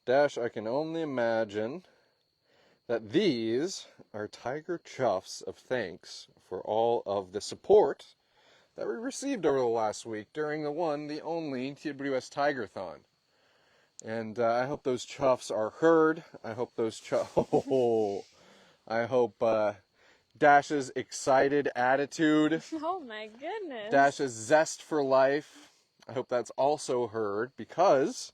Dash, I can only imagine that these are Tiger Chuffs of thanks for all of the support that we received over the last week during the only TWS Tigerthon. And I hope those chuffs are heard. I hope those I hope Dash's excited attitude. Oh my goodness. Dash's zest for life. I hope that's also heard because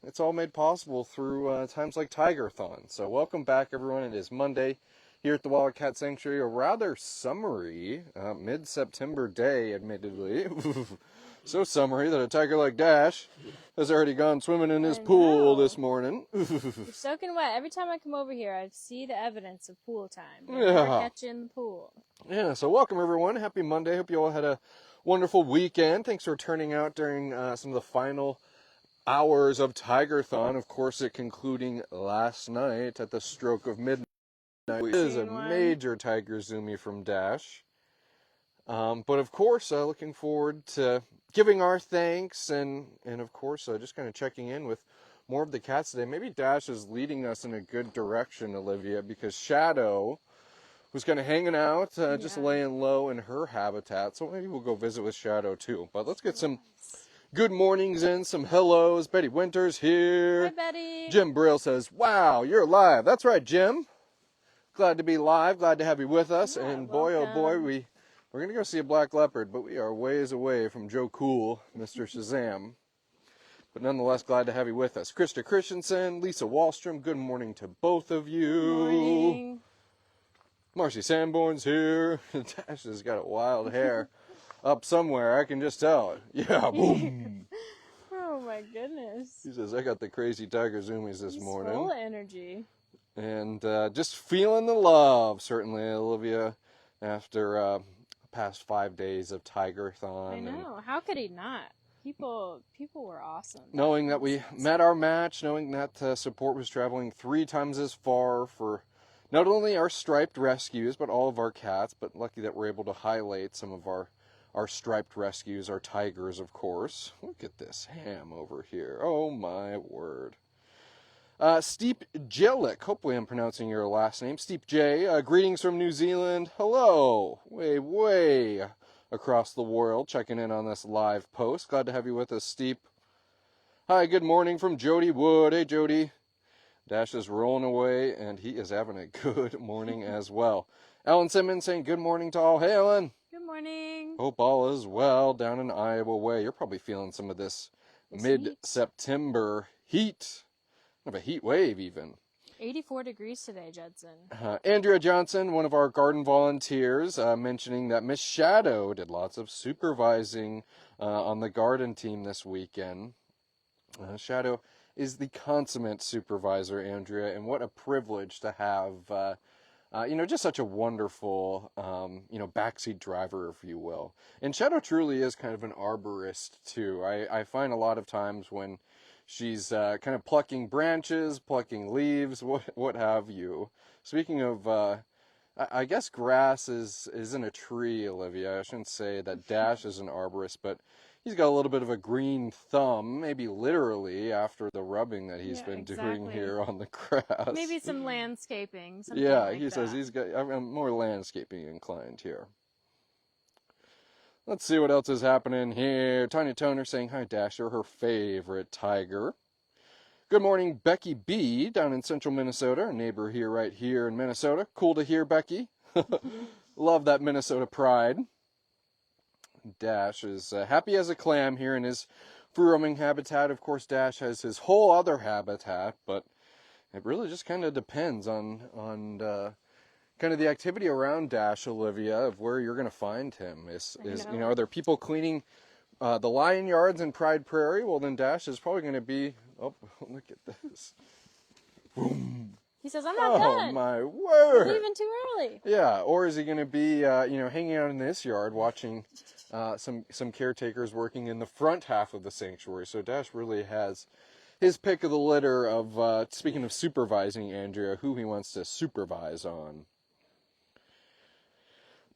it's all made possible through times like Tigerthon. So welcome back, everyone. It is Monday here at the Wildcat Sanctuary. A rather summery mid-September day, admittedly. So summery that a tiger like Dash has already gone swimming in his pool this morning. You're soaking wet. Every time I come over here, I see the evidence of pool time. Yeah. Catch you in the pool. Yeah, so welcome, everyone. Happy Monday. Hope you all had a wonderful weekend. Thanks for turning out during some of the final hours of Tigerthon. Of course, it concluding last night at the stroke of midnight. It is a major tiger zoomy from Dash. But of course, looking forward to giving our thanks and of course, just kind of checking in with more of the cats today. Maybe Dash is leading us in a good direction, Olivia, because Shadow was kind of hanging out, just laying low in her habitat. So maybe we'll go visit with Shadow too. But let's get some good mornings in, some hellos. Betty Winter's here. Hi, Betty. Jim Brill says, wow, you're live. That's right, Jim. Glad to be live. Glad to have you with us. Yeah, and boy, welcome. oh boy, we're going to go see a black leopard, but we are ways away from Joe Cool, Mr. Shazam. But nonetheless, glad to have you with us. Krista Christensen, Lisa Wallstrom, good morning to both of you. Good morning. Marcy Sanborn's here. Dash has got a wild hair up somewhere, I can just tell it. Yeah, boom. Oh my goodness. He says, I got the crazy tiger zoomies this morning. Full of energy. And just feeling the love, certainly, Olivia, after past 5 days of Tigerthon. I know. How could he not? People were awesome. Knowing that we met our match, knowing that support was traveling 3 times as far for not only our striped rescues, but all of our cats. But lucky that we're able to highlight some of our striped rescues, our tigers, of course. Look at this ham over here. Oh, my word. Steep Jelic, hopefully I'm pronouncing your last name. Steep J, greetings from New Zealand. Hello, way across the world, checking in on this live post. Glad to have you with us, Steep. Hi, good morning from Jody Wood. Hey, Jody. Dash is rolling away, and he is having a good morning as well. Ellen Simmons saying good morning to all. Hey, Ellen. Good morning. Hope all is well down in Iowa way. You're probably feeling some of this mid-September heat. Of a heat wave, even. 84 degrees today, Judson. Andrea Johnson, one of our garden volunteers, mentioning that Miss Shadow did lots of supervising on the garden team this weekend. Shadow is the consummate supervisor, Andrea, and what a privilege to have, just such a wonderful, backseat driver, if you will. And Shadow truly is kind of an arborist, too. I find a lot of times when she's kind of plucking branches, plucking leaves, what have you. Speaking of, I guess grass isn't a tree, Olivia. I shouldn't say that Dash is an arborist, but he's got a little bit of a green thumb, maybe literally, after the rubbing that he's been doing here on the grass. Maybe some landscaping. He says I'm more landscaping inclined here. Let's see what else is happening here. Tanya Toner saying, hi, Dash, you're her favorite tiger. Good morning, Becky B. down in central Minnesota, a neighbor right here in Minnesota. Cool to hear, Becky. Love that Minnesota pride. Dash is happy as a clam here in his free-roaming habitat. Of course, Dash has his whole other habitat, but it really just kind of depends on kind of the activity around Dash, Olivia, of where you're going to find him. Are there people cleaning the lion yards in Pride Prairie? Well, then Dash is probably going to be, oh, look at this. Boom. He says, I'm not done. Oh, my word. I'm leaving too early. Yeah, or is he going to be, hanging out in this yard watching some caretakers working in the front half of the sanctuary? So Dash really has his pick of the litter of, speaking of supervising, Andrea, who he wants to supervise on.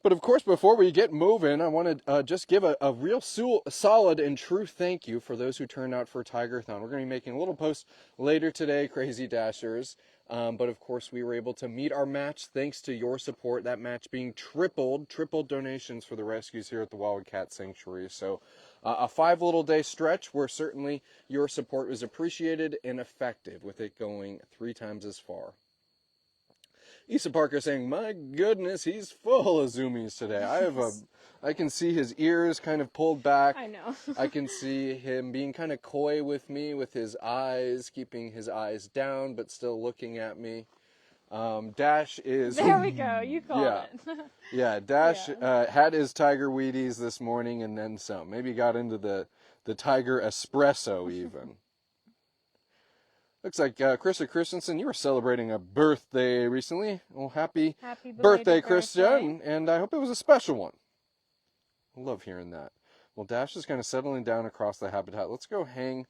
But of course, before we get moving, I want to just give a real solid and true thank you for those who turned out for Tigerthon. We're going to be making a little post later today, Crazy Dashers. But of course, we were able to meet our match thanks to your support. That match being tripled donations for the rescues here at the Wildcat Sanctuary. So a 5 little day stretch where certainly your support was appreciated and effective, with it going 3 times as far. Issa Parker saying, my goodness, he's full of zoomies today. I can see his ears kind of pulled back. I know. I can see him being kind of coy with me with his eyes, keeping his eyes down, but still looking at me. Dash is... There we go. You called it. Yeah, Dash had his Tiger Wheaties this morning and then some. Maybe got into the Tiger Espresso even. Looks like Krista Christensen, you were celebrating a birthday recently. Well, happy birthday, Krista, and I hope it was a special one. I love hearing that. Well, Dash is kind of settling down across the habitat. Let's go hang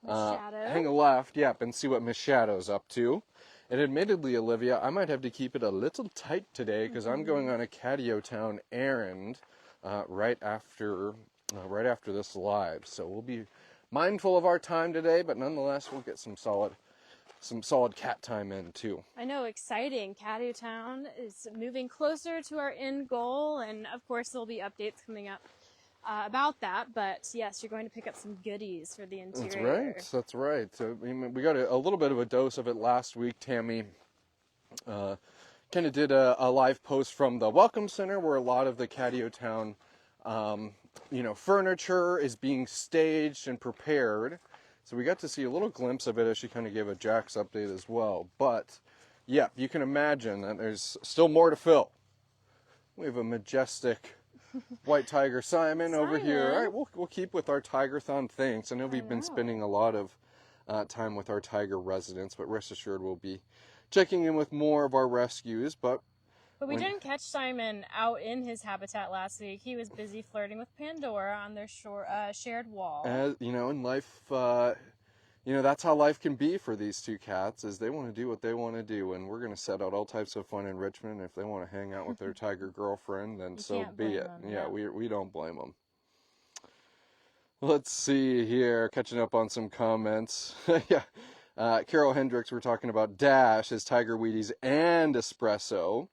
a left, and see what Miss Shadow's up to. And admittedly, Olivia, I might have to keep it a little tight today because I'm going on a Tigerthon errand right after this live. So we'll be mindful of our time today, but nonetheless, we'll get some solid cat time in too. I know, exciting. Tigerthon is moving closer to our end goal, and of course there'll be updates coming up about that. But yes, you're going to pick up some goodies for the interior. That's right. So, we got a little bit of a dose of it last week. Tammy kind of did a live post from the Welcome Center where a lot of the Tigerthon furniture is being staged and prepared. So we got to see a little glimpse of it as she kind of gave a Jack's update as well. But, yeah, you can imagine that there's still more to fill. We have a majestic white tiger Simon over here. All right, we'll keep with our Tigerthon thanks. I know we've been spending a lot of time with our tiger residents, but rest assured we'll be checking in with more of our rescues. But we didn't catch Simon out in his habitat last week. He was busy flirting with Pandora on their shared wall. As you know, in life, that's how life can be for these two cats, is they want to do what they want to do, and we're going to set out all types of fun enrichment. If they want to hang out with their tiger girlfriend, then so be it. We don't blame them. Let's see here, catching up on some comments. Carol Hendricks, we're talking about Dash, his Tiger Wheaties and espresso.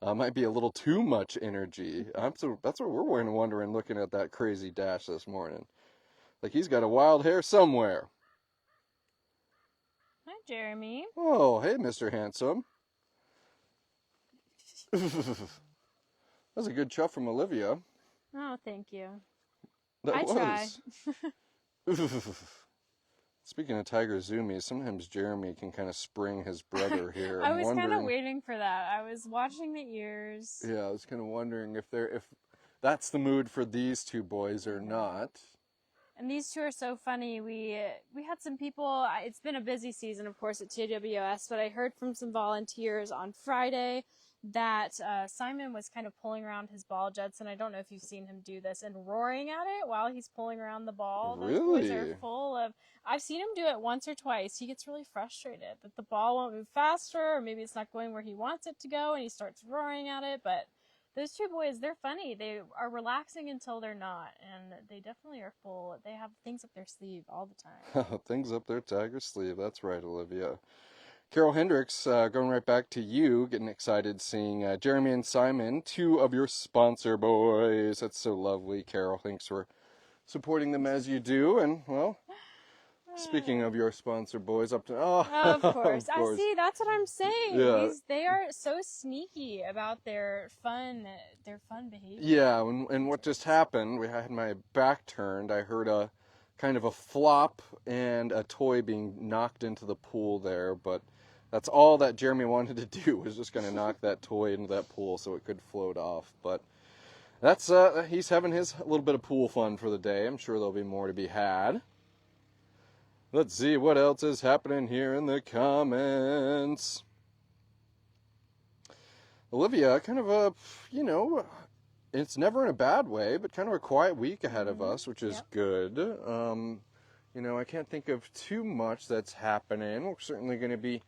Might be a little too much energy. That's what we're wondering looking at that crazy Dash this morning. Like he's got a wild hair somewhere. Hi, Jeremy. Oh, hey, Mr. Handsome. That's a good chuff from Olivia. Oh, thank you. I try. Speaking of tiger zoomies, sometimes Jeremy can kind of spring his brother here. I was kind of waiting for that. I was watching the ears. Yeah, I was kind of wondering if that's the mood for these two boys or not. And these two are so funny. We had some people. It's been a busy season, of course, at TWS, but I heard from some volunteers on Friday that Simon was kind of pulling around his ball, Judson. I don't know if you've seen him do this, and roaring at it while he's pulling around the ball. Really? Those boys are full of... I've seen him do it once or twice. He gets really frustrated that the ball won't move faster, or maybe it's not going where he wants it to go, and he starts roaring at it. But those two boys, they're funny. They are relaxing until they're not, and they definitely are full. They have things up their sleeve all the time. Things up their tiger sleeve. That's right, Olivia. Carol Hendricks, going right back to you, getting excited seeing Jeremy and Simon, two of your sponsor boys. That's so lovely, Carol. Thanks for supporting them as you do. And, well, speaking of your sponsor boys, up to... Oh, of course. I see, that's what I'm saying. Yeah. They are so sneaky about their fun behavior. Yeah, and what just happened, I had my back turned. I heard a kind of a flop and a toy being knocked into the pool there, but... That's all that Jeremy wanted to do, was just going to knock that toy into that pool so it could float off. But that's he's having his little bit of pool fun for the day. I'm sure there'll be more to be had. Let's see what else is happening here in the comments. Olivia, kind of it's never in a bad way, but kind of a quiet week ahead of us, which is good. I can't think of too much that's happening. We're certainly going to be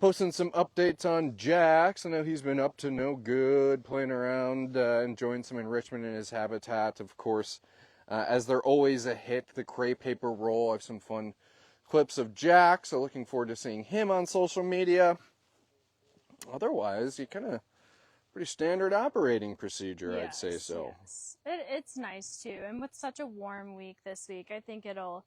posting some updates on Jax. I know he's been up to no good, playing around, enjoying some enrichment in his habitat. Of course, as they're always a hit, the Cray Paper Roll. I have some fun clips of Jax, so looking forward to seeing him on social media. Otherwise, you kind of pretty standard operating procedure, Yes, I'd say so. yes. It's nice too, and with such a warm week this week, I think it'll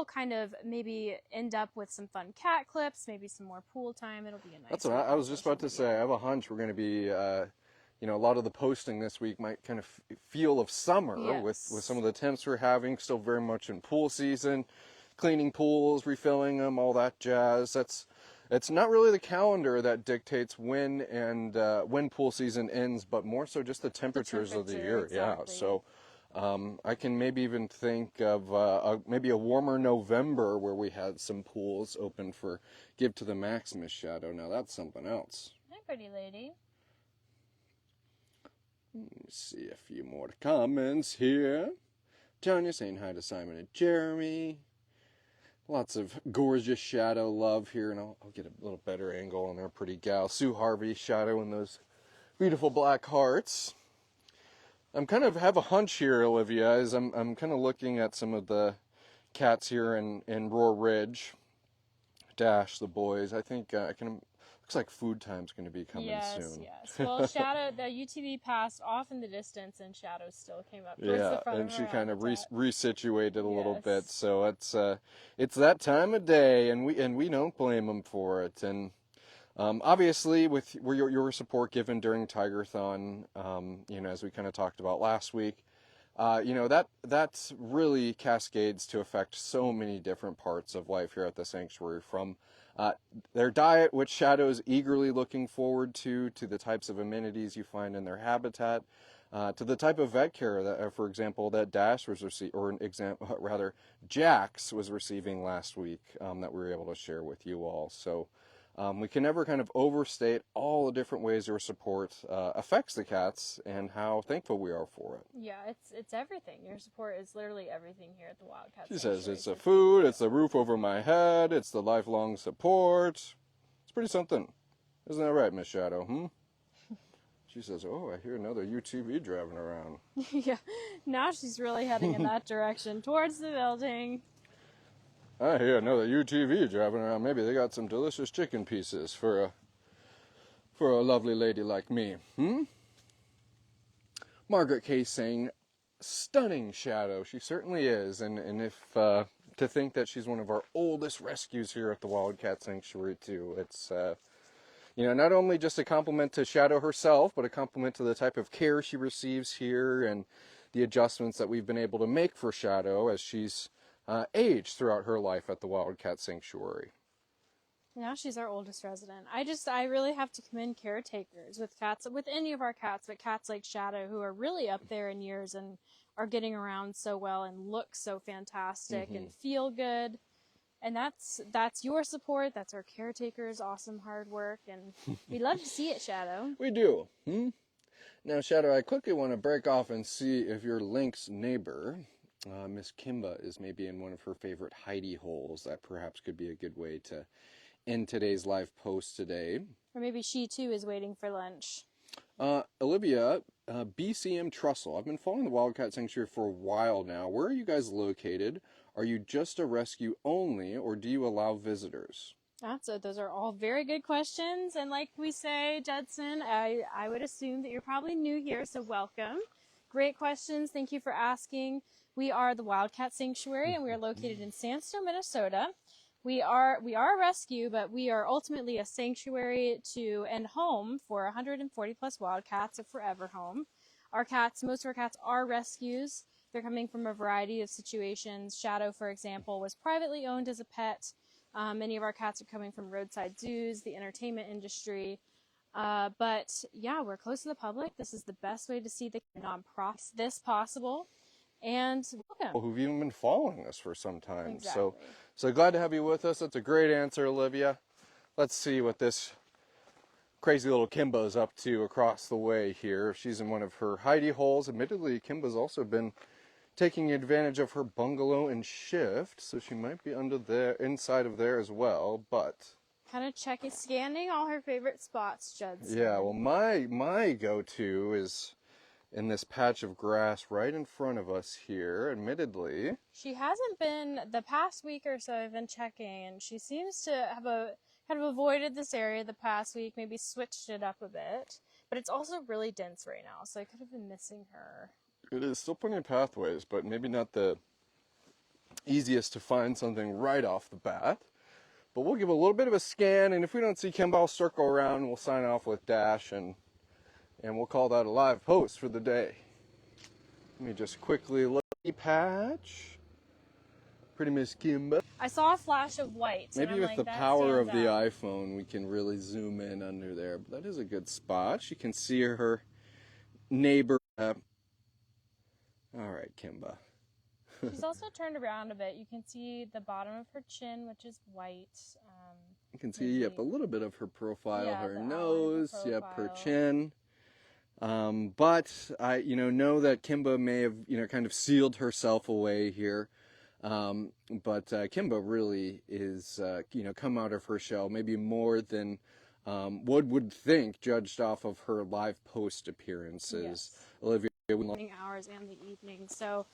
kind of maybe end up with some fun cat clips, maybe some more pool time. It'll be a nice. That's what I was just about to say. I have a hunch we're going to be, a lot of the posting this week might kind of feel of summer with some of the temps we're having. Still very much in pool season, cleaning pools, refilling them, all that jazz. It's not really the calendar that dictates when pool season ends, but more so just the temperatures of the year. Exactly. Yeah, so I can maybe even think of maybe a warmer November where we had some pools open for Give to the Maximus Shadow. Now that's something else. Hi, pretty lady. Let me see a few more comments here. Tanya saying hi to Simon and Jeremy. Lots of gorgeous shadow love here, and I'll get a little better angle on our pretty gal. Sue Harvey shadowing those beautiful black hearts. I'm kind of have a hunch here, Olivia, as I'm kind of looking at some of the cats here in Roar Ridge. Dash, the boys. I think looks like food time's going to be coming soon. Yes. Well, Shadow, the UTV passed off in the distance, and Shadow still came up towards the front and of she her kind of habitat. resituated a little bit. So it's that time of day, and we don't blame them for it. And obviously, with your support given during Tigerthon, as we kind of talked about last week, that really cascades to affect so many different parts of life here at the sanctuary, from their diet, which Shadow is eagerly looking forward to the types of amenities you find in their habitat, to the type of vet care that, for example, that Dash was Jax was receiving last week, that we were able to share with you all. So we can never kind of overstate all the different ways your support affects the cats and how thankful we are for it. Yeah, it's everything. Your support is literally everything here at the Wildcat She Sanctuary. says it's the food, it's the roof over my head, it's the lifelong support. It's pretty something. Isn't that right, Miss Shadow? She says, oh, I hear another UTV driving around. Yeah, now she's really heading in that direction, towards the building. I hear another UTV driving around. Maybe they got some delicious chicken pieces for a lovely lady like me. Margaret K saying, stunning Shadow. She certainly is. And if to think that she's one of our oldest rescues here at the Wildcat Sanctuary too. It's not only just a compliment to Shadow herself, but a compliment to the type of care she receives here and the adjustments that we've been able to make for Shadow as she's aged throughout her life at the Wildcat Sanctuary. Now she's our oldest resident. I really have to commend caretakers with cats, with any of our cats, but cats like Shadow, who are really up there in years and are getting around so well and look so fantastic and feel good. And that's your support. That's our caretakers' awesome hard work, and we love to see it, Shadow. We do. Now, Shadow, I quickly want to break off and see if your lynx neighbor, Miss Kimba, is maybe in one of her favorite hidey holes. That perhaps could be a good way to end today's live post today. Or maybe she too is waiting for lunch. Olivia, BCM Trussell. I've been following the Wildcat Sanctuary for a while now. Where are you guys located? Are you just a rescue only, or do you allow visitors? Those are all very good questions. And like we say, Judson, I would assume that you're probably new here, so welcome. Great questions. Thank you for asking. We are the Wildcat Sanctuary, and we are located in Sandstone, Minnesota. We are a rescue, but we are ultimately a sanctuary and home for 140 plus wildcats, a forever home. Most of our cats are rescues. They're coming from a variety of situations. Shadow, for example, was privately owned as a pet. Many of our cats are coming from roadside zoos, the entertainment industry. But yeah, we're close to the public. This is the best way to see the nonprofits this possible. And welcome. Who've even been following us for some time. Exactly. So glad to have you with us. That's a great answer, Olivia. Let's see what this crazy little Kimba is up to across the way here. She's in one of her hidey holes. Admittedly, Kimba's also been taking advantage of her bungalow and shift, so she might be inside of there as well, but kind of scanning all her favorite spots, Judson. Yeah, well, my go-to is in this patch of grass right in front of us here, admittedly. She hasn't been, the past week or so I've been checking, and she seems to have kind of avoided this area the past week, maybe switched it up a bit. But it's also really dense right now, so I could have been missing her. It is still plenty of pathways, but maybe not the easiest to find something right off the bat. But we'll give a little bit of a scan, and if we don't see Kimba, I'll circle around and we'll sign off with Dash, and we'll call that a live post for the day. Let me just quickly look at the patch. Pretty Miss Kimba. I saw a flash of white. Maybe with the power of the iPhone, we can really zoom in under there. But that is a good spot. She can see her neighbor. All right, Kimba. She's also turned around a bit. You can see the bottom of her chin, which is white. You can see, yep, a little bit of her profile, yeah, her the nose, outline of yep, her profile. chin. But I, know that Kimba may have, kind of sealed herself away here. But Kimba really is, come out of her shell, maybe more than one would think, judged off of her live post appearances. Yes. Olivia, Morning hours and the evening. So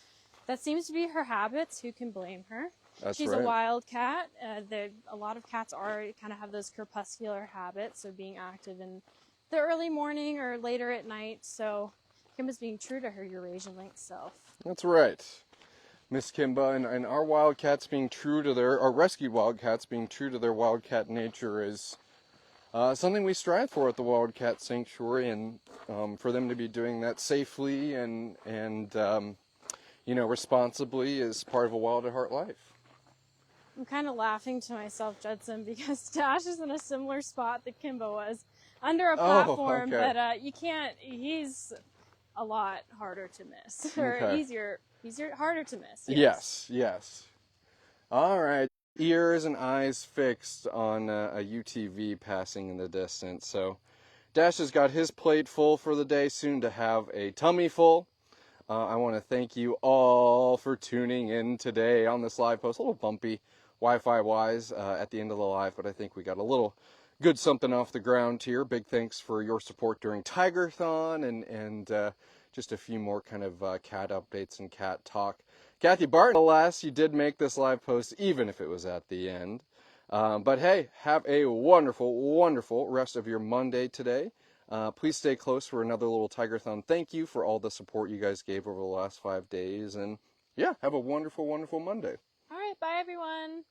that seems to be her habits. Who can blame her? That's She's right. a wildcat. A lot of cats kind of have those crepuscular habits of being active in the early morning or later at night. So Kimba's being true to her Eurasian lynx self. That's right. Miss Kimba, and our wildcats being true to our rescued wildcats being true to their wildcat nature is something we strive for at the Wildcat Sanctuary, and for them to be doing that safely and responsibly is part of a wild at heart life. I'm kind of laughing to myself, Judson, because Dash is in a similar spot that Kimba was, under a platform, okay. but he's a lot harder to miss, or Okay. easier, harder to miss. Yes. All right. Ears and eyes fixed on a UTV passing in the distance. So Dash has got his plate full for the day, soon to have a tummy full. I want to thank you all for tuning in today on this live post. A little bumpy Wi-Fi wise at the end of the live, but I think we got a little good something off the ground here. Big thanks for your support during Tigerthon and just a few more kind of cat updates and cat talk. Kathy Barton, alas, you did make this live post, even if it was at the end. But hey, have a wonderful, wonderful rest of your Monday today. Please stay close for another little Tigerthon. Thank you for all the support you guys gave over the last 5 days. And yeah, have a wonderful, wonderful Monday. All right, bye everyone.